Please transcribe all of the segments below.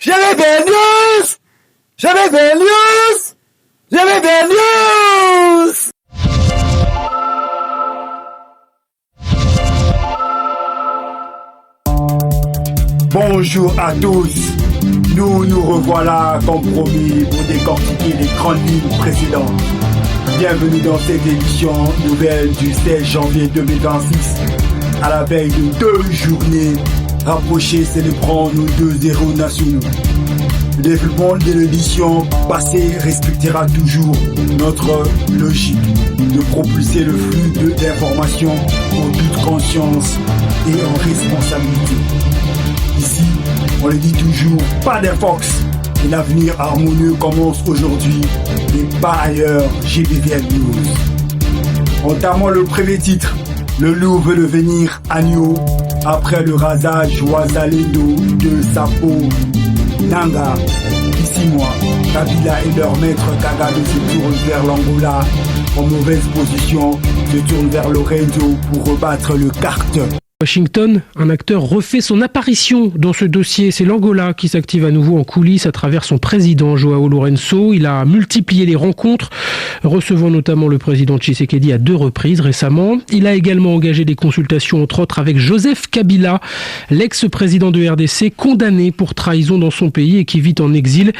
J'ai des news. J'avais des news. J'avais des news. Bonjour à tous. Nous revoilà comme promis pour décortiquer les grandes lignes précédentes. Bienvenue dans cette édition nouvelle du 16 janvier 2026, à la veille de 2 journées rapprochées célébrant nos 2 héros nationaux. Le développement de l'édition passée respectera toujours notre logique de propulser le flux d'informations en toute conscience et en responsabilité. Ici, on le dit toujours, pas d'infox. Et l'avenir harmonieux commence aujourd'hui et pas ailleurs. GBVL News. Entamons le premier titre. Le loup veut devenir agneau après le rasage Ouazalendo de sa peau. Nanga, ici moi, Kabila et leur maître Kagame se tournent vers l'Angola. En mauvaise position, se tournent vers Lorenzo pour rebattre le carton. Washington, un acteur refait son apparition dans ce dossier. C'est l'Angola qui s'active à nouveau en coulisses à travers son président João Lourenço. Il a multiplié les rencontres, recevant notamment le président Tshisekedi à 2 reprises récemment. Il a également engagé des consultations, entre autres, avec Joseph Kabila, l'ex-président de RDC, condamné pour trahison dans son pays et qui vit en exil.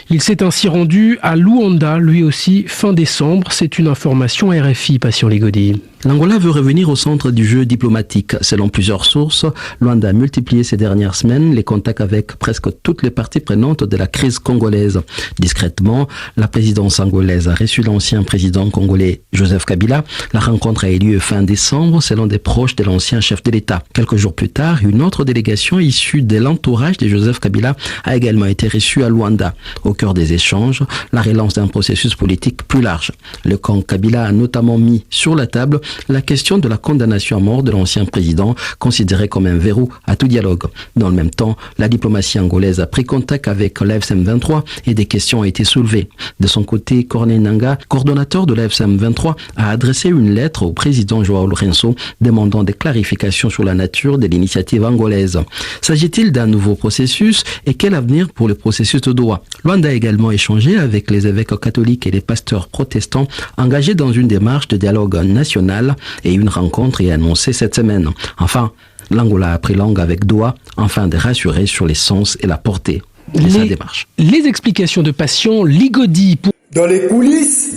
Il s'est ainsi rendu à Luanda, lui aussi, fin décembre. C'est une information RFI, Patient Ligodi. L'Angola veut revenir au centre du jeu diplomatique. Selon plusieurs sources, Luanda a multiplié ces dernières semaines les contacts avec presque toutes les parties prenantes de la crise congolaise. Discrètement, la présidence angolaise a reçu l'ancien président congolais Joseph Kabila. La rencontre a eu lieu fin décembre selon des proches de l'ancien chef de l'État. Quelques jours plus tard, une autre délégation issue de l'entourage de Joseph Kabila a également été reçue à Luanda. Au cœur des échanges, la relance d'un processus politique plus large. Le camp Kabila a notamment mis sur la table la question de la condamnation à mort de l'ancien président, considéré comme un verrou à tout dialogue. Dans le même temps, la diplomatie angolaise a pris contact avec l'AFC M23 et des questions ont été soulevées. De son côté, Corneille Nangaa, coordonnateur de l'AFC M23, a adressé une lettre au président João Lourenço demandant des clarifications sur la nature de l'initiative angolaise. S'agit-il d'un nouveau processus et quel avenir pour le processus de Doha? Luanda a également échangé avec les évêques catholiques et les pasteurs protestants engagés dans une démarche de dialogue national et une rencontre est annoncée cette semaine. Enfin, l'Angola a pris langue avec Doha, afin de rassurer sur l'essence et la portée de sa démarche. Les explications de Patient Ligodi. Dans les coulisses,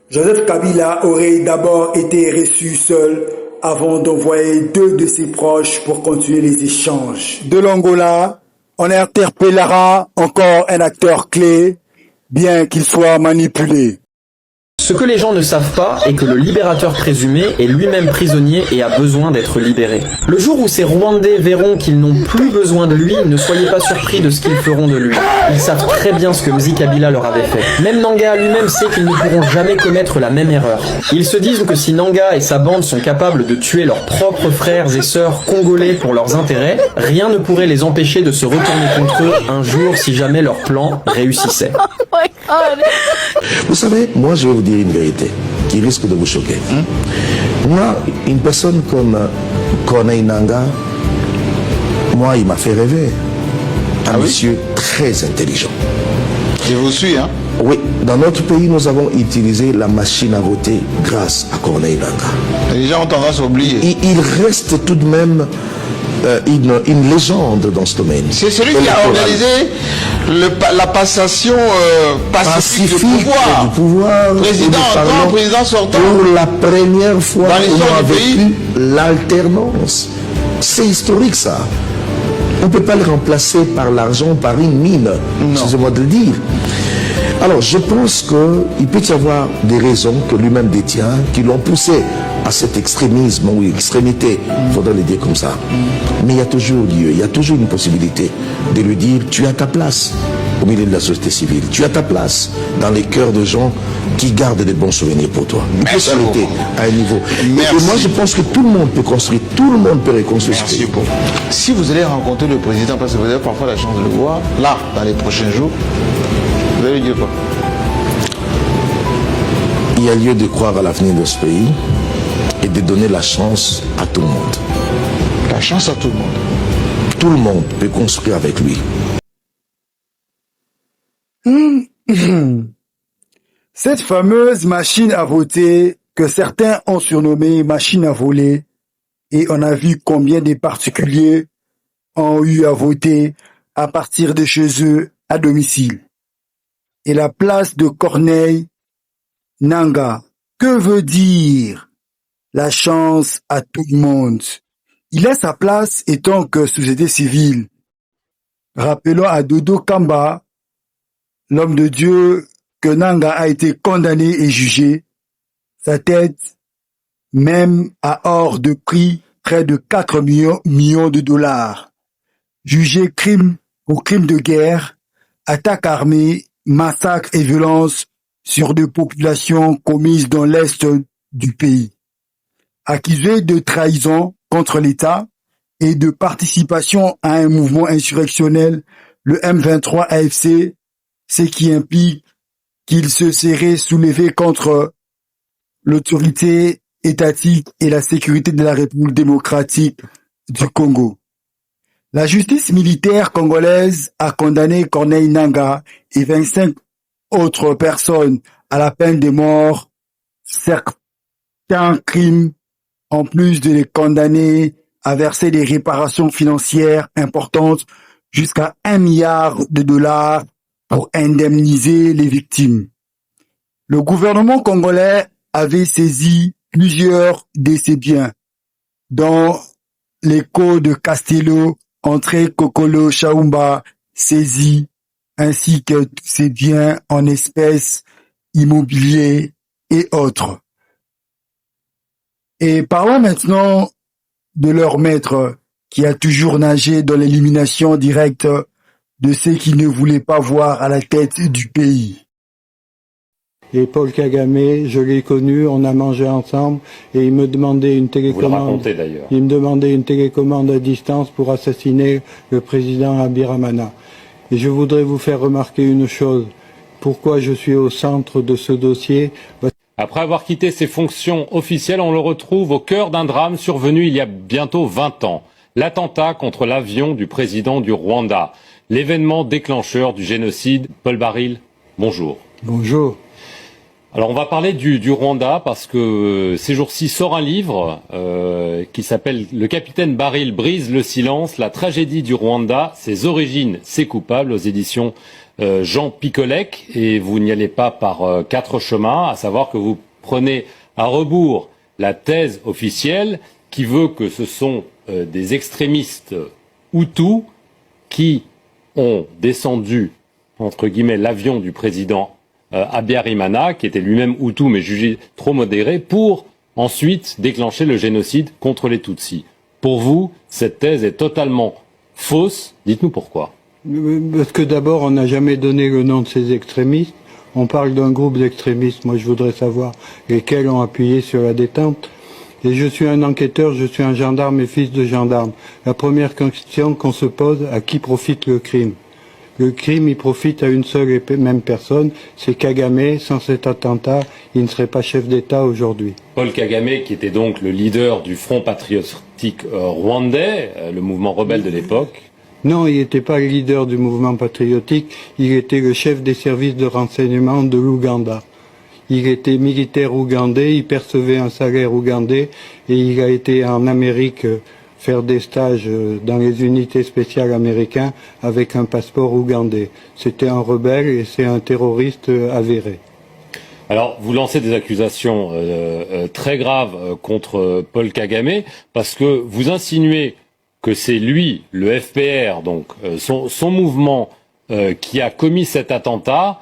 Joseph Kabila aurait d'abord été reçu seul avant d'envoyer 2 de ses proches pour continuer les échanges. De l'Angola, on interpellera encore un acteur clé, bien qu'il soit manipulé. Ce que les gens ne savent pas est que le libérateur présumé est lui-même prisonnier et a besoin d'être libéré. Le jour où ces Rwandais verront qu'ils n'ont plus besoin de lui, ne soyez pas surpris de ce qu'ils feront de lui. Ils savent très bien ce que Mzi Kabila leur avait fait. Même Nangaa lui-même sait qu'ils ne pourront jamais commettre la même erreur. Ils se disent que si Nangaa et sa bande sont capables de tuer leurs propres frères et sœurs congolais pour leurs intérêts, rien ne pourrait les empêcher de se retourner contre eux un jour si jamais leur plan réussissait. Vous savez, moi je vais vous dire une vérité qui risque de vous choquer. Moi, une personne comme Corneille Nangaa, moi il m'a fait rêver. Un monsieur très intelligent. Je vous suis, hein? Oui, dans notre pays, nous avons utilisé la machine à voter grâce à Corneille Nangaa. Les gens ont tendance à oublier. Il reste tout de même une légende dans ce domaine. C'est celui qui a organisé la passation pacifique du pouvoir. Président entrant, président sortant. Pour la première fois, dans l'histoire on a du pays, vécu l'alternance. C'est historique ça. On ne peut pas le remplacer par l'argent, par une mine. Excusez-moi de le dire. Alors, je pense qu'il peut y avoir des raisons que lui-même détient, qui l'ont poussé à cet extrémisme ou extrémité, il faudrait le dire comme ça. Mais il y a toujours lieu, il y a toujours une possibilité de lui dire, tu as ta place au milieu de la société civile, tu as ta place dans les cœurs de gens qui gardent des bons souvenirs pour toi. Une personnalité à un niveau. Et moi, je pense que tout le monde peut construire, tout le monde peut reconstruire ce pays. Si vous allez rencontrer le président, parce que vous avez parfois la chance de le voir, là, dans les prochains jours, vous allez dire quoi? Il y a lieu de croire à l'avenir de ce pays et de donner la chance à tout le monde. La chance à tout le monde. Tout le monde peut construire avec lui. Cette fameuse machine à voter que certains ont surnommée machine à voler, et on a vu combien des particuliers ont eu à voter à partir de chez eux à domicile. Et la place de Corneille Nangaa, que veut dire la chance à tout le monde? Il a sa place étant que société civile. Rappelons à Dodo Kamba, l'homme de Dieu, que Nangaa a été condamné et jugé, sa tête même à hors de prix près de 4 millions de dollars. Jugé pour crime de guerre, attaque armée, massacre et violence sur des populations commises dans l'est du pays. Accusé de trahison contre l'État et de participation à un mouvement insurrectionnel, le M23 AFC, ce qui implique qu'il se serait soulevé contre l'autorité étatique et la sécurité de la République démocratique du Congo. La justice militaire congolaise a condamné Corneille Nangaa et 25 autres personnes à la peine de mort, certains crimes, en plus de les condamner à verser des réparations financières importantes jusqu'à 1 milliard de dollars pour indemniser les victimes. Le gouvernement congolais avait saisi plusieurs de ses biens, dont les côtes de Castello, Entrée Kokolo Chaumba saisis, ainsi que tous ses biens en espèces, immobiliers et autres. Et parlons maintenant de leur maître, qui a toujours nagé dans l'élimination directe de ceux qui ne voulaient pas voir à la tête du pays. Et Paul Kagame, je l'ai connu, on a mangé ensemble et il me demandait une télécommande. Vous le racontez d'ailleurs. Il me demandait une télécommande à distance pour assassiner le président Abiyarimana. Et je voudrais vous faire remarquer une chose. Pourquoi je suis au centre de ce dossier? Après avoir quitté ses fonctions officielles, on le retrouve au cœur d'un drame survenu il y a bientôt 20 ans. L'attentat contre l'avion du président du Rwanda. L'événement déclencheur du génocide. Paul Baril, bonjour. Bonjour. Alors on va parler du Rwanda parce que ces jours-ci sort un livre qui s'appelle « Le capitaine Baril brise le silence, la tragédie du Rwanda, ses origines, ses coupables » aux éditions Jean Picolec. Et vous n'y allez pas par 4 chemins, à savoir que vous prenez à rebours la thèse officielle qui veut que ce sont des extrémistes Hutus qui ont descendu, entre guillemets, l'avion du président Abiyarimana, qui était lui-même Hutu mais jugé trop modéré, pour ensuite déclencher le génocide contre les Tutsis. Pour vous, cette thèse est totalement fausse. Dites-nous pourquoi. Parce que d'abord, on n'a jamais donné le nom de ces extrémistes. On parle d'un groupe d'extrémistes. Moi, je voudrais savoir lesquels ont appuyé sur la détente. Et je suis un enquêteur, je suis un gendarme et fils de gendarme. La première question qu'on se pose, à qui profite le crime? Le crime, il profite à une seule et même personne, c'est Kagame. Sans cet attentat, il ne serait pas chef d'État aujourd'hui. Paul Kagame, qui était donc le leader du Front patriotique rwandais, le mouvement rebelle de l'époque. Non, il n'était pas le leader du mouvement patriotique, il était le chef des services de renseignement de l'Ouganda. Il était militaire ougandais, il percevait un salaire ougandais et il a été en Amérique faire des stages dans les unités spéciales américaines avec un passeport ougandais. C'était un rebelle et c'est un terroriste avéré. Alors, vous lancez des accusations très graves contre Paul Kagame parce que vous insinuez que c'est lui, le FPR, donc son mouvement, qui a commis cet attentat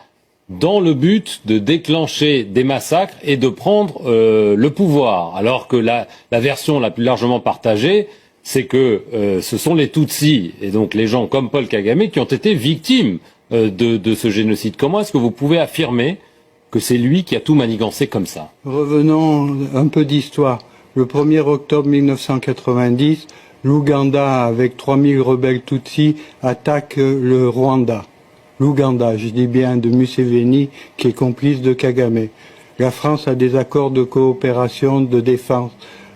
dans le but de déclencher des massacres et de prendre le pouvoir. Alors que la version la plus largement partagée, c'est que ce sont les Tutsis, et donc les gens comme Paul Kagame, qui ont été victimes de ce génocide. Comment est-ce que vous pouvez affirmer que c'est lui qui a tout manigancé comme ça? Revenons un peu d'histoire. Le 1er octobre 1990, l'Ouganda, avec 3000 rebelles Tutsis, attaque le Rwanda. L'Ouganda, je dis bien, de Museveni, qui est complice de Kagame. La France a des accords de coopération de défense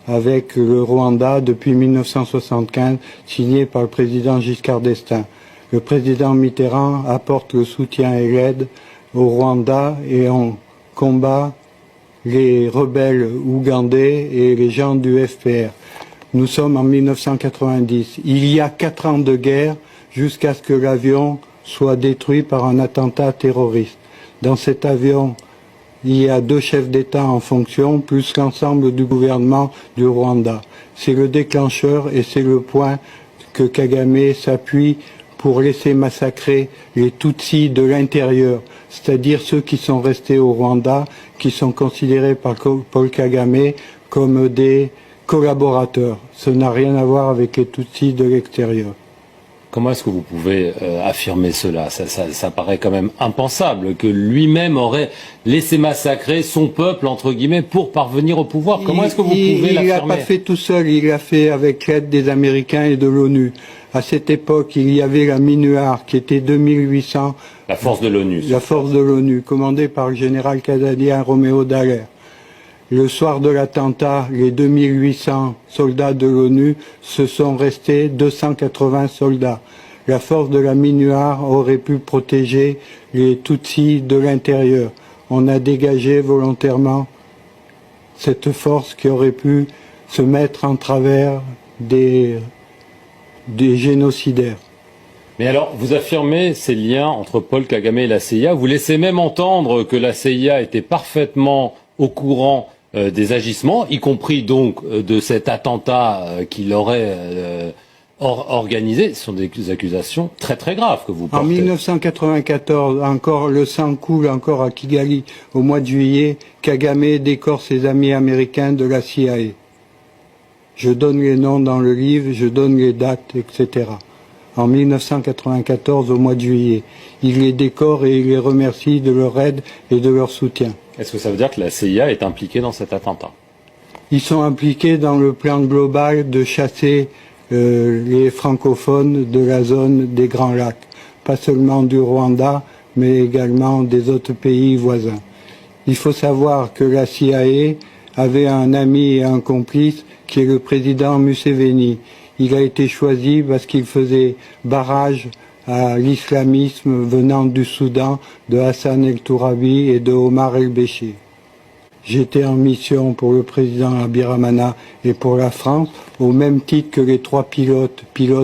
avec le Rwanda depuis 1975, signés par le président Giscard d'Estaing. Le président Mitterrand apporte le soutien et l'aide au Rwanda et on combat les rebelles ougandais et les gens du FPR. Nous sommes en 1990. Il y a 4 ans de guerre jusqu'à ce que l'avion soit détruit par un attentat terroriste. Dans cet avion, il y a 2 chefs d'État en fonction, plus l'ensemble du gouvernement du Rwanda. C'est le déclencheur et c'est le point que Kagame s'appuie pour laisser massacrer les Tutsis de l'intérieur, c'est-à-dire ceux qui sont restés au Rwanda, qui sont considérés par Paul Kagame comme des collaborateurs. Ce n'a rien à voir avec les Tutsis de l'extérieur. Comment est-ce que vous pouvez affirmer cela ? Ça paraît quand même impensable que lui-même aurait laissé massacrer son peuple, entre guillemets, pour parvenir au pouvoir. Comment est-ce que vous pouvez l'affirmer ? Il l'a pas fait tout seul, il l'a fait avec l'aide des Américains et de l'ONU. À cette époque, il y avait la MINUAR qui était 2800. La force de l'ONU. La force de l'ONU, commandée par le général canadien Roméo Dallaire. Le soir de l'attentat, les 2800 soldats de l'ONU se sont restés 280 soldats. La force de la MINUAR aurait pu protéger les Tutsis de l'intérieur. On a dégagé volontairement cette force qui aurait pu se mettre en travers des génocidaires. Mais alors, vous affirmez ces liens entre Paul Kagame et la CIA. Vous laissez même entendre que la CIA était parfaitement au courant des agissements, y compris donc de cet attentat qu'il aurait organisé. Ce sont des accusations très très graves que vous portez. En 1994, encore le sang coule encore à Kigali. Au mois de juillet, Kagame décore ses amis américains de la CIA. Je donne les noms dans le livre, je donne les dates, etc. En 1994, au mois de juillet, il les décore et il les remercie de leur aide et de leur soutien. Est-ce que ça veut dire que la CIA est impliquée dans cet attentat ? Ils sont impliqués dans le plan global de chasser les francophones de la zone des Grands Lacs, pas seulement du Rwanda, mais également des autres pays voisins. Il faut savoir que la CIA avait un ami et un complice qui est le président Museveni. Il a été choisi parce qu'il faisait barrage à l'islamisme venant du Soudan, de Hassan el-Tourabi et de Omar el-Béchir. J'étais en mission pour le président Abiyaramana et pour la France, au même titre que les 3 pilotes,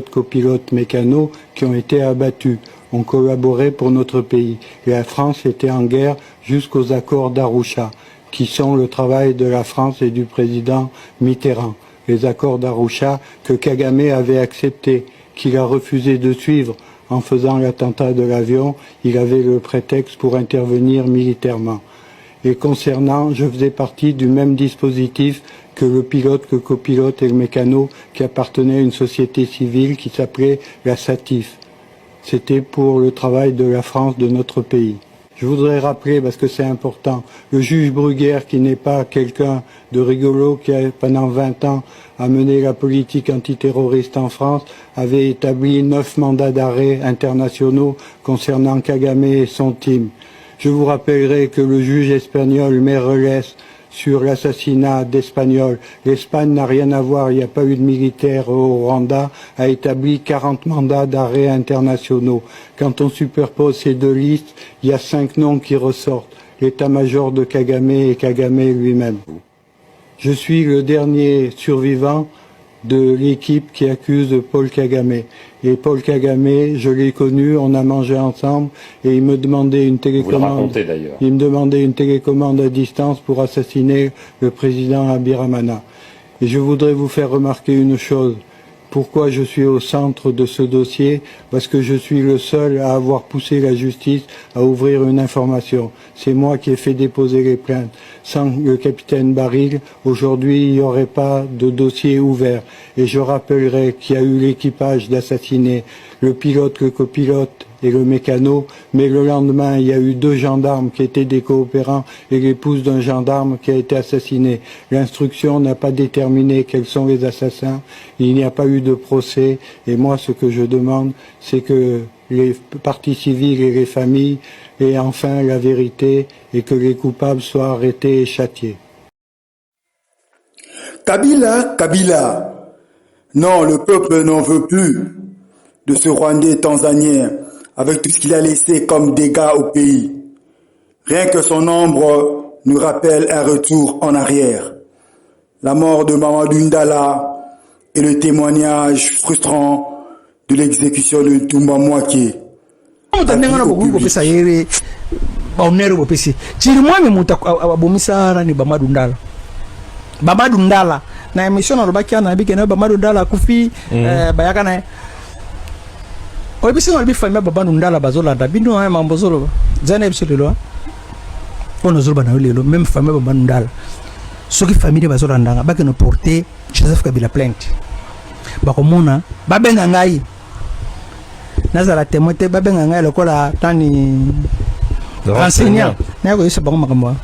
copilotes, mécanos, qui ont été abattus. On collaborait pour notre pays. Et la France était en guerre jusqu'aux accords d'Arusha, qui sont le travail de la France et du président Mitterrand. Les accords d'Arusha que Kagame avait acceptés, qu'il a refusé de suivre en faisant l'attentat de l'avion. Il avait le prétexte pour intervenir militairement. Et concernant, je faisais partie du même dispositif que le pilote, que copilote et le mécano qui appartenait à une société civile qui s'appelait la SATIF. C'était pour le travail de la France, de notre pays. Je voudrais rappeler, parce que c'est important, le juge Bruguière, qui n'est pas quelqu'un de rigolo, qui a pendant 20 ans a mené la politique antiterroriste en France, avait établi 9 mandats d'arrêt internationaux concernant Kagame et son team. Je vous rappellerai que le juge espagnol Meirelles, sur l'assassinat d'Espagnols, l'Espagne n'a rien à voir, il n'y a pas eu de militaire au Rwanda, a établi 40 mandats d'arrêt internationaux. Quand on superpose ces 2 listes, il y a 5 noms qui ressortent, l'état-major de Kagame et Kagame lui-même. Je suis le dernier survivant de l'équipe qui accuse Paul Kagame. Et Paul Kagame, je l'ai connu, on a mangé ensemble et il me demandait une télécommande. Vous le racontez d'ailleurs. Il me demandait une télécommande à distance pour assassiner le président Abiyaramana. Et je voudrais vous faire remarquer une chose. Pourquoi je suis au centre de ce dossier? Parce que je suis le seul à avoir poussé la justice à ouvrir une information. C'est moi qui ai fait déposer les plaintes. Sans le capitaine Baril, aujourd'hui, il n'y aurait pas de dossier ouvert. Et je rappellerai qu'il y a eu l'équipage d'assassiner le pilote, le copilote et le mécano, mais le lendemain, il y a eu 2 gendarmes qui étaient des coopérants et l'épouse d'un gendarme qui a été assassiné. L'instruction n'a pas déterminé quels sont les assassins, il n'y a pas eu de procès, et moi, ce que je demande, c'est que les parties civiles et les familles aient enfin la vérité et que les coupables soient arrêtés et châtiés. Kabila, Kabila. Non, le peuple n'en veut plus. de ce Rwandais tanzanien avec tout ce qu'il a laissé comme dégâts au pays. Rien que son ombre nous rappelle un retour en arrière. La mort de Mamadou Ndala et le témoignage frustrant de l'exécution de Toumba Mouaké. Mamadou Ndala na émission na robaki na biki na Mamadou Ndala kufi bayaka na obisi na bi famille Mamadou Ndala bazola da bino ha mambozolo zana ebiselo on ozolo na lelo même famille Mamadou Ndala soki famille bazola ndanga baki no porter Joseph Kabila plainte bakomona babenga ngai nazala témoin te babenga ngai lokola tani enseignant na ko yesa bango makambo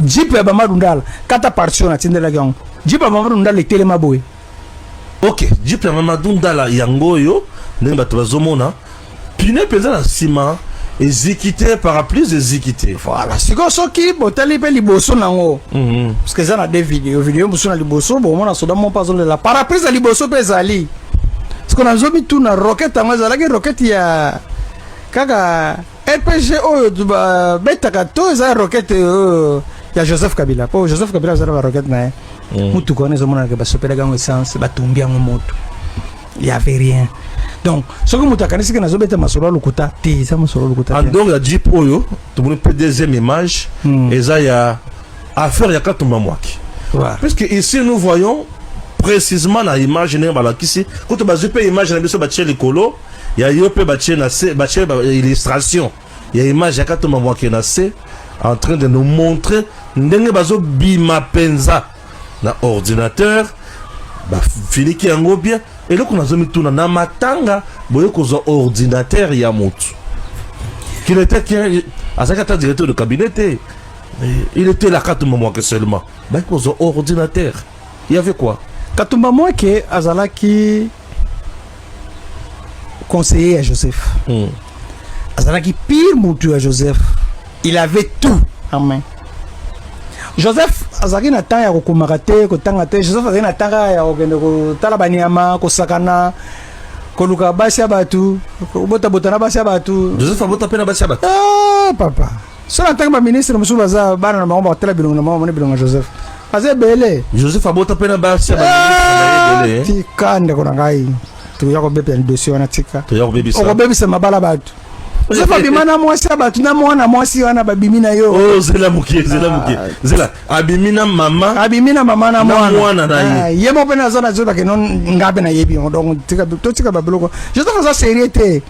Jeep ya Mamadou Ndala kata partition na tindela gang Jeep ya Mamadou Ndala telema boy. OK, Jeep ya Mamadou Ndala yango yo ndenge bato bazomona pine penza na sima exécuté par plus exécuté. Voilà, siko soki botali pe liboso nango. Parce que ça na des vidéos musu na liboso bon mona soda mon pas la paraprise à liboso pe zali. Parce qu'on a zomi tout na roquette en zala ke roquette ya kaka RPG o beta ka to za roquette il y a Joseph Kabila. Pour Joseph Kabila, vous avez la roquette. Moutou connaît ce monde qui va s'opérer dans le sens, va tomber en moto. Il n'y avait rien. Donc, ce que Moutou connaît, c'est que nous avons été masolo lukuta, ti, ça masolo lukuta. En dehors de Jeep Oyo, tout le monde peut deuxième image, et ça, il y a affaire, il y a quatre Mamouaki. Parce que ici, nous voyons précisément la image, quand on va jouer l'image, on va jouer l'écolo, il y a l'illustration. Il y a l'image, il y a quatre Mamouaki, en train de nous montrer ndenge bazo bima penza na ordinateur ba filiki yango bien et là qu'on a zomi tuna na matanga boye ko zo ordinateur ya motu qu'il était qui asaka directeur de cabinet il était la Katumba Mouaké seulement ba ko zo ordinateur il y avait quoi Katumba Mouaké azalaki conseiller à Joseph azalaki pire mutu à Joseph. Il avait tout en main. Joseph azaki na temps ya kokumakate ko tangate Joseph azaki na temps ya kokende ko talabaniama ko sakana ko luka basi abatu ko bota na basi abatu Joseph abota pena basi abatu papa so na tanga ba ministre musu baza bana na mama tala bilongo na mama ne bilongo Joseph aze bele Joseph abota pena basi abatu bele ti kande ko ngai tu yako bebe en dossier na tika tu yako bebe sa ko bebe sa mabala batu Joseph abimana mwasi abatu na mwana mwasi wana babimina yo zela mukie zela abimina mama na mwana na yemo pena zona zoba ke non ngabe na yebi donc tika babuloko Joseph za seriete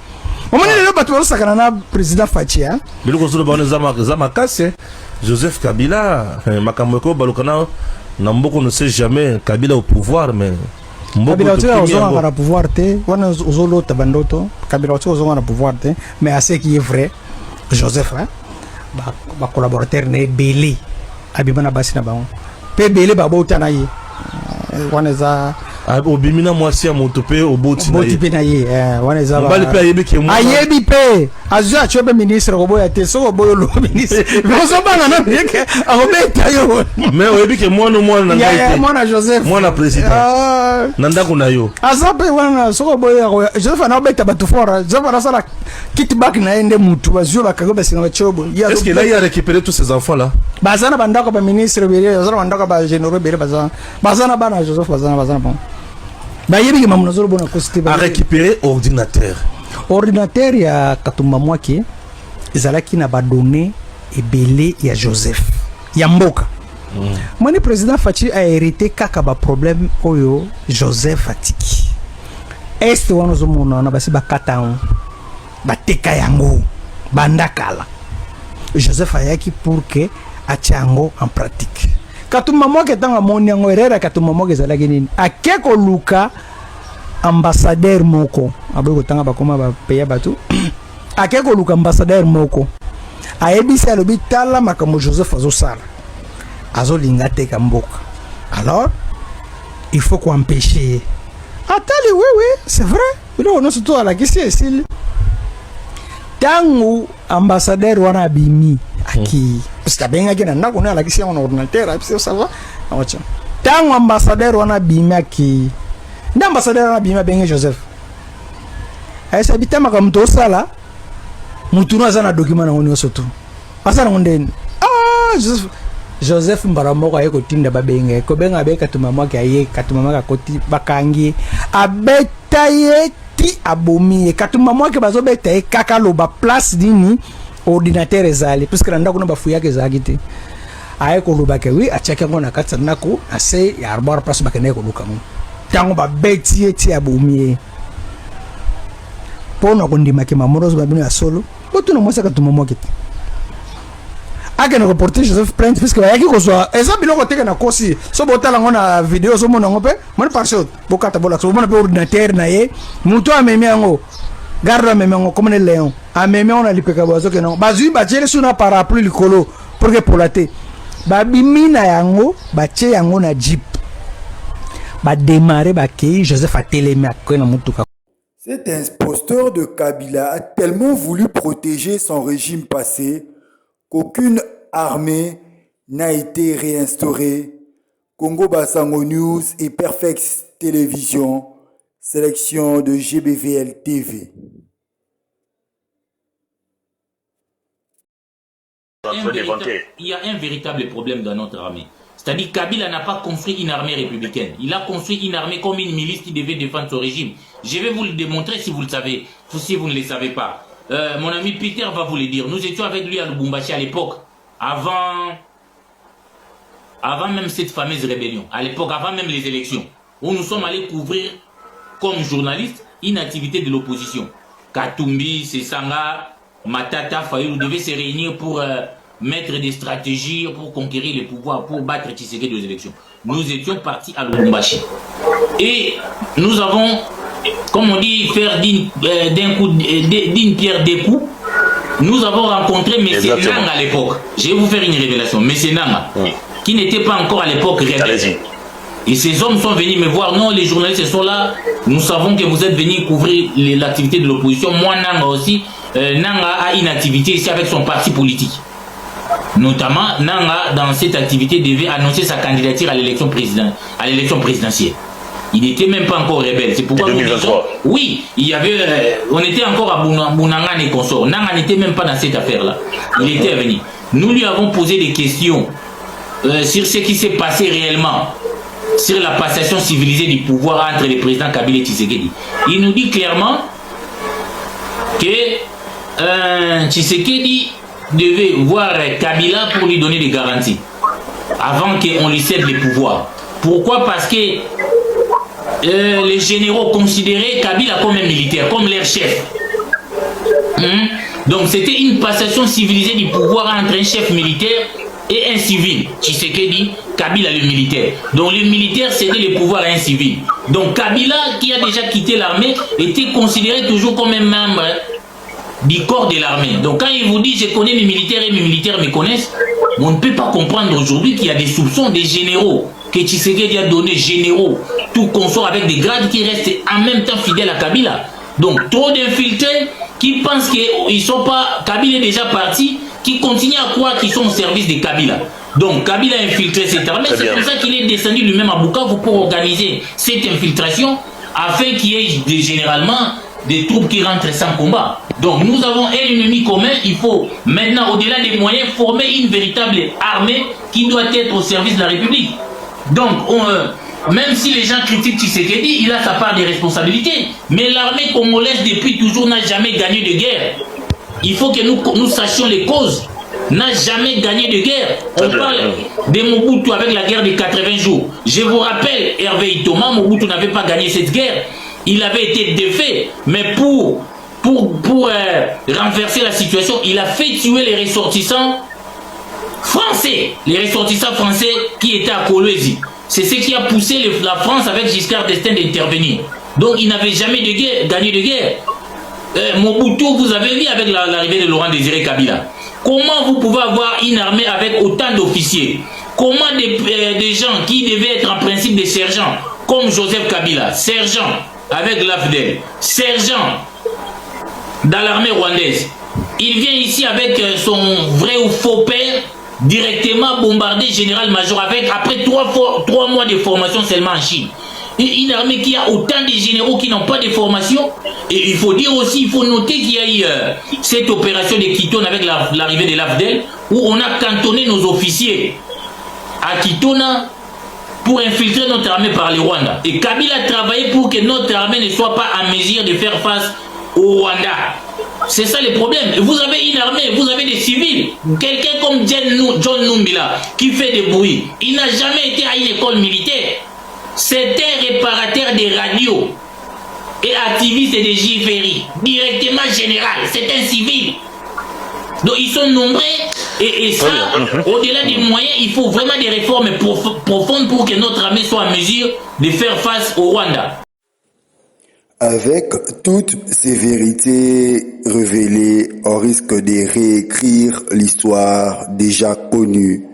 omoni lelo batu basakana na président Fatia biloko zolo bana zama kase Joseph Kabila makambo ko balokana na mboko ne sait jamais Kabila au pouvoir mais Kabila ozonga na pouvoir te wana ozolo tabandoto Kabila ozonga na pouvoir te mais à ce qui est vrai Joseph ba collaborateur ne belé abimana basi na bango pe belé ba bota na ye wana za obimina mwasi ya moto pe oboti na ye wana za mbali pe ayebi ke mwa ayebi pe azwa chobe ministre ko boya te so boyo lo ministre bozo bana na yeke akobeta yo mais oyebi ke mwana na ngai te mwana Joseph mwana président nanda kuna yo azape wana so boyo Joseph na obeta batu fora Joseph na sala kickback na ende mutu bazio bakagoba singa chobo est-ce que là il a récupéré tous ces enfants là bazana bandako ba ministre bele bazana bandako ba généraux bele bazana bana Joseph bazana bon bayebi ke mamuno zolo bona kosite a récupérer ordinateur ya Katumba Mouaké ezalaki na ba données ebele ya Joseph ya mboka Moni président Fachi a hérité kaka ba problème oyo Joseph atiki est wana zomona na basi bakata bateka yango bandakala Joseph ayaki pour que atiango en pratique Katumba Mouaké tanga moni yango erera Katumba Mouaké ezalaki nini akeko luka ambassadeur moko aboko tanga bakoma ba payer batu akeko luka ambassadeur moko ayebisa lobi tala makambo Joseph azosala azolinga te kamboka alors il faut qu'on empêcher atali oui c'est vrai bilo no surtout à la question ici tangu ambassadeur wana bimi aki stabenga kina ndako na la question on ordinateur puis ça va acha tangu ambassadeur wana bimi aki nda ambassadeur wana bimi benga Joseph esa bitama ka mto sala mutuno azana document na ngoni soto asana ngondeni Joseph Mbaramoko ayeko tinda babenge ko benga be katuma mwake aye katuma maka koti bakangi abeta yeti abomi katuma mwake bazobeta e kaka loba place dini ordinateur ezali puisque nda kuna bafu yake zakite ayeko loba ke wi achaka ngona katsa nako ase ya arbar place bakene ko lukamu tango babeti yeti abomi pono kondima ke mamorozo babino ya solo botuno mwasa katuma mwake akena reporter Joseph Prince puisque yaki kozwa eza biloko teke na kosi so botala ngona video so mona ngope mon parshot bokata bola so mona pe ordinateur na ye muto amemi yango garde amemi yango comme le léon amemi on a lipeka bazo ke non bazui ba jere suna parapluie likolo pour que polate ba bimina yango ba che yango na jeep ba démarrer ba kei Joseph atelemi akona mutuka. Cet imposteur de Kabila a tellement voulu protéger son régime passé qu'aucune armée n'a été réinstaurée. Congo Bassango News et Perfect Télévision, sélection de GBVL TV. Il y a un véritable problème dans notre armée. C'est-à-dire Kabila n'a pas construit une armée républicaine. Il a construit une armée comme une milice qui devait défendre son régime. Je vais vous le démontrer si vous le savez, ou si vous ne le savez pas. Mon ami Peter va vous le dire. Nous étions avec lui à Lubumbashi à l'époque, avant même cette fameuse rébellion, à l'époque, avant même les élections, où nous sommes allés couvrir comme journalistes une activité de l'opposition. Katumbi, Sesanga, Matata, Fayou devaient se réunir pour mettre des stratégies pour conquérir le pouvoir, pour battre Tshisekedi aux élections. Nous étions partis à Lubumbashi. Et nous avons, comme on dit, faire d'une pierre deux coups. Nous avons rencontré M. Nanga à l'époque. Je vais vous faire une révélation. M. Nanga, qui n'était pas encore à l'époque rebelle. Et ces hommes sont venus me voir. Non, les journalistes sont là. Nous savons que vous êtes venus couvrir l'activité de l'opposition. Moi, Nanga aussi. Nanga a une activité ici avec son parti politique. Notamment, Nanga, dans cette activité, devait annoncer sa candidature à l'élection présidentielle. Il n'était même pas encore rebelle. C'est pourquoi nous disons, oui, il y avait, on était encore à Bounangan et consorts. Nanga n'était même pas dans cette affaire-là. Il était venu. Nous lui avons posé des questions sur ce qui s'est passé réellement, sur la passation civilisée du pouvoir entre le président Kabila et Tshisekedi. Il nous dit clairement que Tshisekedi devait voir Kabila pour lui donner des garanties avant qu'on lui cède les pouvoirs. Pourquoi? Parce que les généraux considéraient Kabila comme un militaire, comme leur chef. Donc c'était une passation civilisée du pouvoir entre un chef militaire et un civil. Tshisekedi, Kabila le militaire. Donc le militaire cédait le pouvoir à un civil. Donc Kabila, qui a déjà quitté l'armée, était considéré toujours comme un membre du corps de l'armée. Donc quand il vous dit je connais mes militaires et mes militaires me connaissent, on ne peut pas comprendre aujourd'hui qu'il y a des soupçons des généraux que Tshisekedi a donné, généraux, tout consort avec des grades qui restent en même temps fidèles à Kabila. Donc trop d'infiltrés qui pensent qu'ils ne sont pas, Kabila est déjà parti, qui continuent à croire qu'ils sont au service de Kabila. Donc Kabila a infiltré cette armée, c'est pour ça qu'il est descendu lui-même à Bukavu pour organiser cette infiltration afin qu'il y ait généralement des troupes qui rentrent sans combat. Donc nous avons un ennemi commun, il faut maintenant au-delà des moyens former une véritable armée qui doit être au service de la République. Donc même si les gens critiquent Tshisekedi, il a sa part de responsabilité. Mais l'armée congolaise depuis toujours n'a jamais gagné de guerre. Il faut que nous sachions les causes. N'a jamais gagné de guerre. On parle de Mobutu avec la guerre de 80 jours. Je vous rappelle, Hervé Itoma, Mobutu n'avait pas gagné cette guerre. Il avait été défait, mais pour renverser la situation, il a fait tuer les ressortissants français. Les ressortissants français qui étaient à Kolwezi. C'est ce qui a poussé la France avec Giscard d'Estaing d'intervenir. Donc il n'avait jamais gagné de guerre. Mobutu, vous avez vu avec l'arrivée de Laurent Désiré Kabila. Comment vous pouvez avoir une armée avec autant d'officiers? Comment des gens qui devaient être en principe des sergents, comme Joseph Kabila, sergent avec l'AFDEL, sergent dans l'armée rwandaise, il vient ici avec son vrai ou faux père, directement bombarder général-major avec après 3 mois de formation seulement en Chine. une armée qui a autant de généraux qui n'ont pas de formation. Et il faut dire aussi, il faut noter qu'il y a eu cette opération de Kitona avec l'arrivée de l'AFDEL, où on a cantonné nos officiers à Kitona pour infiltrer notre armée par le Rwanda. Et Kabila a travaillé pour que notre armée ne soit pas en mesure de faire face au Rwanda. C'est ça le problème. Vous avez une armée, vous avez des civils. Quelqu'un comme John Numbila qui fait des bruits, il n'a jamais été à une école militaire. C'est un réparateur des radios et activiste de JFRI, directement général. C'est un civil. Donc ils sont nombreux et ça, au-delà des moyens, il faut vraiment des réformes profondes pour que notre armée soit en mesure de faire face au Rwanda. Avec toutes ces vérités révélées, on risque de réécrire l'histoire déjà connue.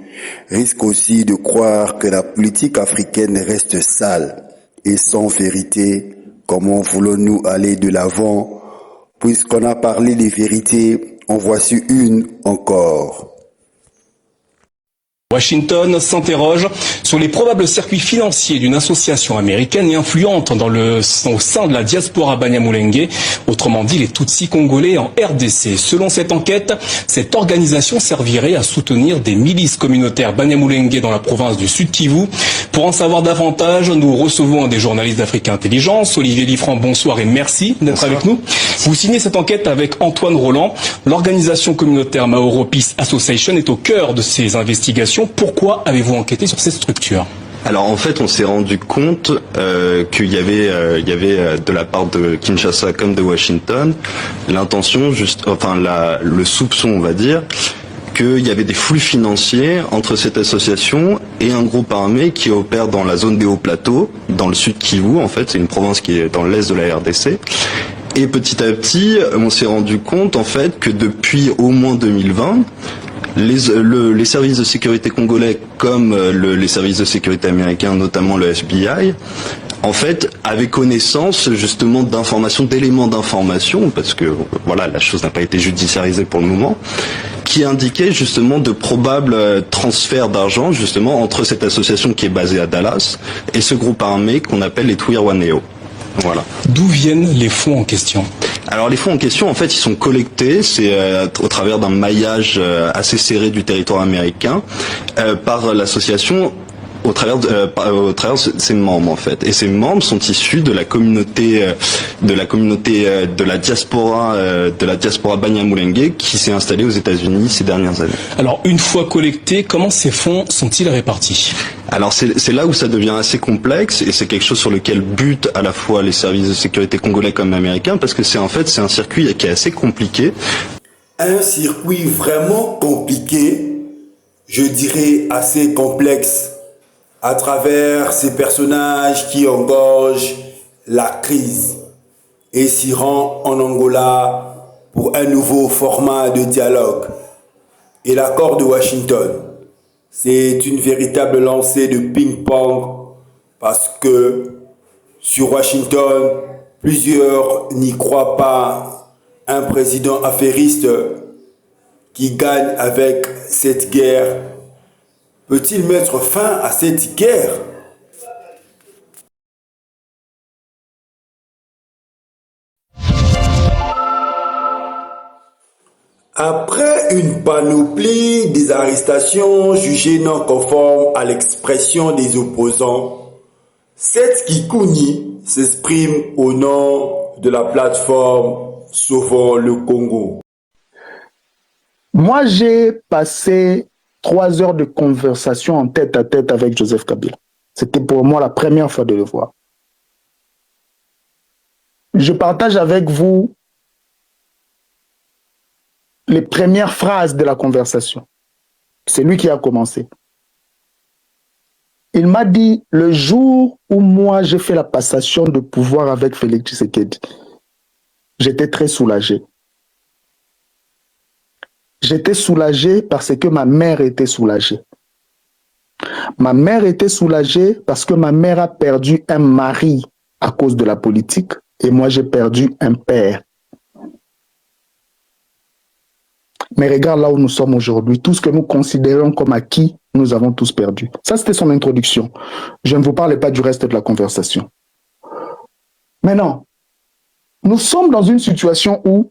Risque aussi de croire que la politique africaine reste sale et sans vérité. Comment voulons-nous aller de l'avant? Puisqu'on a parlé des vérités, en voici une encore. Washington s'interroge sur les probables circuits financiers d'une association américaine et influente au sein de la diaspora Banyamulenge, autrement dit les Tutsis congolais en RDC. Selon cette enquête, cette organisation servirait à soutenir des milices communautaires Banyamulenge dans la province du Sud Kivu. Pour en savoir davantage, nous recevons un des journalistes d'Africa Intelligence, Olivier Liffrand. Bonsoir et merci d'être avec nous. Vous signez cette enquête avec Antoine Roland. L'organisation communautaire Maoro Peace Association est au cœur de ces investigations. Pourquoi avez-vous enquêté sur cette structure ? Alors en fait, on s'est rendu compte qu'il y avait de la part de Kinshasa comme de Washington l'intention, le soupçon, on va dire, qu'il y avait des flux financiers entre cette association et un groupe armé qui opère dans la zone des hauts plateaux, dans le sud Kivu. En fait, c'est une province qui est dans l'est de la RDC. Et petit à petit, on s'est rendu compte en fait que depuis au moins 2020, les services de sécurité congolais comme les services de sécurité américains, notamment le FBI, en fait, avaient connaissance justement d'informations, d'éléments d'information, parce que voilà, la chose n'a pas été judiciarisée pour le moment, qui indiquaient justement de probables transferts d'argent justement entre cette association qui est basée à Dallas et ce groupe armé qu'on appelle les Twirwaneho. Voilà. D'où viennent les fonds en question ? Alors les fonds en question, en fait, ils sont collectés, c'est au travers d'un maillage assez serré du territoire américain par l'association au travers de ses membres en fait. Et ces membres sont issus de la communauté de la diaspora Banyamulenge qui s'est installée aux États-Unis ces dernières années. Alors une fois collectés, comment ces fonds sont-ils répartis ? Alors c'est là où ça devient assez complexe et c'est quelque chose sur lequel butent à la fois les services de sécurité congolais comme américains parce que c'est un circuit qui est assez compliqué. Un circuit vraiment compliqué, je dirais assez complexe, à travers ces personnages qui engorgent la crise et s'y rend en Angola pour un nouveau format de dialogue. Et l'accord de Washington, c'est une véritable lancée de ping-pong parce que sur Washington, plusieurs n'y croient pas. Un président affairiste qui gagne avec cette guerre, peut-il mettre fin à cette guerre? Après une panoplie des arrestations jugées non conformes à l'expression des opposants, Seth Kikouni s'exprime au nom de la plateforme Sauvons le Congo. Moi, j'ai passé 3 heures de conversation en tête à tête avec Joseph Kabila. C'était pour moi la première fois de le voir. Je partage avec vous les premières phrases de la conversation. C'est lui qui a commencé. Il m'a dit, le jour où moi j'ai fait la passation de pouvoir avec Félix Tshisekedi, j'étais très soulagé. J'étais soulagé parce que ma mère était soulagée. Ma mère était soulagée parce que ma mère a perdu un mari à cause de la politique et moi j'ai perdu un père. Mais regarde là où nous sommes aujourd'hui. Tout ce que nous considérons comme acquis, nous avons tous perdu. Ça, c'était son introduction. Je ne vous parle pas du reste de la conversation. Maintenant, nous sommes dans une situation où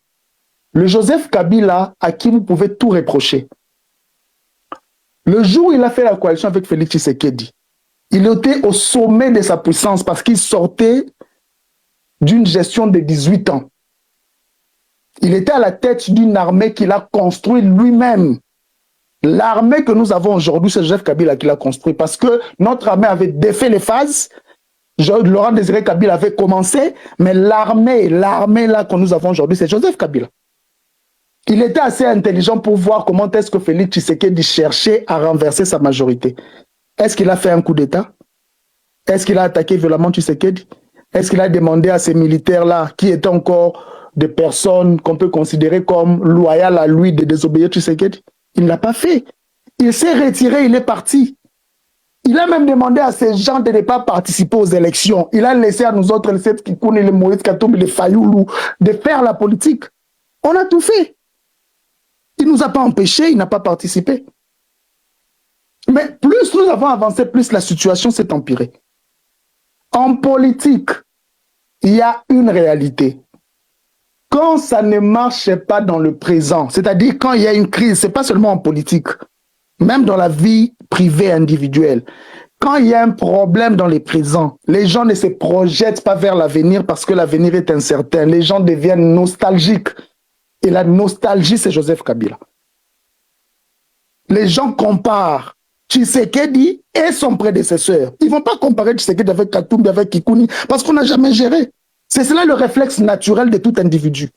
le Joseph Kabila, à qui vous pouvez tout reprocher, le jour où il a fait la coalition avec Félix Tshisekedi, il était au sommet de sa puissance parce qu'il sortait d'une gestion de 18 ans. Il était à la tête d'une armée qu'il a construite lui-même. L'armée que nous avons aujourd'hui, c'est Joseph Kabila qui l'a construite parce que notre armée avait défait les phases. Laurent Désiré Kabila avait commencé, mais l'armée là que nous avons aujourd'hui, c'est Joseph Kabila. Il était assez intelligent pour voir comment est-ce que Félix Tshisekedi cherchait à renverser sa majorité. Est-ce qu'il a fait un coup d'État? Est-ce qu'il a attaqué violemment Tshisekedi? Est-ce qu'il a demandé à ces militaires-là, qui étaient encore des personnes qu'on peut considérer comme loyales à lui, de désobéir Tshisekedi? Il ne l'a pas fait. Il s'est retiré, il est parti. Il a même demandé à ces gens de ne pas participer aux élections. Il a laissé à nous autres, les Kikoun, les Moïse Katumbi, les Fayoulou, de faire la politique. On a tout fait. Il ne nous a pas empêchés, il n'a pas participé. Mais plus nous avons avancé, plus la situation s'est empirée. En politique, il y a une réalité. Quand ça ne marche pas dans le présent, c'est-à-dire quand il y a une crise, ce n'est pas seulement en politique, même dans la vie privée individuelle, quand il y a un problème dans le présent, les gens ne se projettent pas vers l'avenir parce que l'avenir est incertain. Les gens deviennent nostalgiques. Et la nostalgie, c'est Joseph Kabila. Les gens comparent Tshisekedi et son prédécesseur. Ils ne vont pas comparer Tshisekedi avec Katumbi, avec Kikouni, parce qu'on n'a jamais géré. C'est cela le réflexe naturel de tout individu.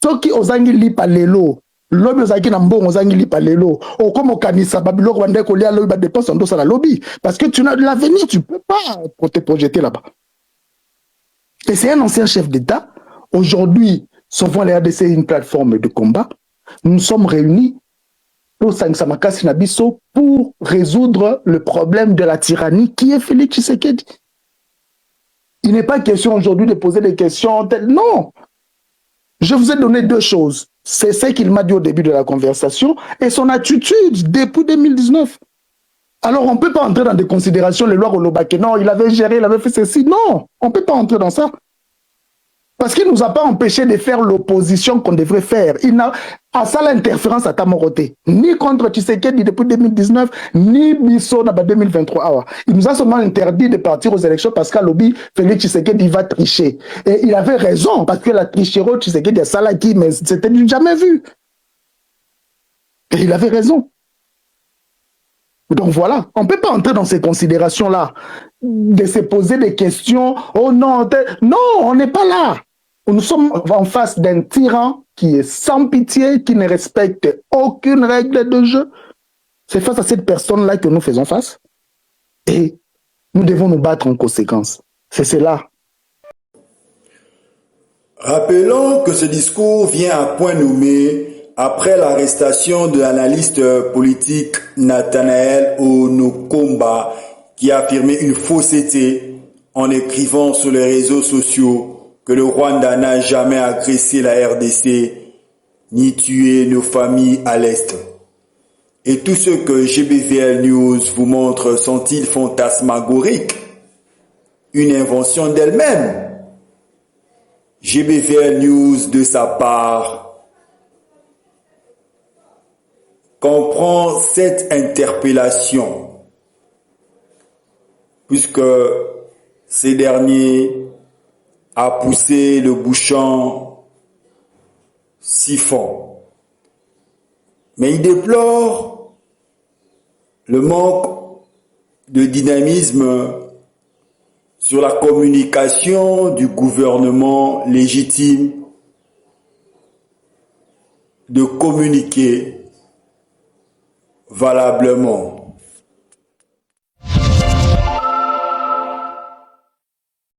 Ceux qui osent li palelo, lobby osaki na mbongo osaki li palelo, ou comme au kanisa babiloko bande kolia lobby ba dépense en dos à la lobby, parce que tu n'as l'avenir, tu peux pas te projeter là-bas. Et c'est un ancien chef d'État. Aujourd'hui, souvent les RDC est une plateforme de combat. Nous sommes réunis pour résoudre le problème de la tyrannie qui est Félix Tshisekedi. Il n'est pas question aujourd'hui de poser des questions. Non. Je vous ai donné deux choses. C'est ce qu'il m'a dit au début de la conversation et son attitude depuis 2019. Alors, on ne peut pas entrer dans des considérations, les lois Rolobake. Non, il avait géré, il avait fait ceci. Non, on ne peut pas entrer dans ça. Parce qu'il ne nous a pas empêché de faire l'opposition qu'on devrait faire. Il n'a à ça l'interférence à Tamoroté. Ni contre Tshisekedi depuis 2019, ni Bisso dans 2023. Il nous a seulement interdit de partir aux élections parce qu'à lobby, Félix Tshisekedi va tricher. Et il avait raison, parce que la tricherie Tshisekedi a Salaki, mais c'était du jamais vu. Et il avait raison. Donc voilà, on ne peut pas entrer dans ces considérations-là, de se poser des questions. Oh non, non, on n'est pas là. Nous sommes en face d'un tyran qui est sans pitié, qui ne respecte aucune règle de jeu. C'est face à cette personne-là que nous faisons face. Et nous devons nous battre en conséquence. C'est cela. Rappelons que ce discours vient à point nommé après l'arrestation de l'analyste politique Nathanaël Onokomba qui a affirmé une fausseté en écrivant sur les réseaux sociaux que le Rwanda n'a jamais agressé la RDC ni tué nos familles à l'Est. Et tout ce que GBVL News vous montre sont-ils fantasmagoriques? Une invention d'elle-même? GBVL News, de sa part, comprend cette interpellation, puisque ces derniers a poussé le bouchon siphon. Mais il déplore le manque de dynamisme sur la communication du gouvernement légitime de communiquer valablement.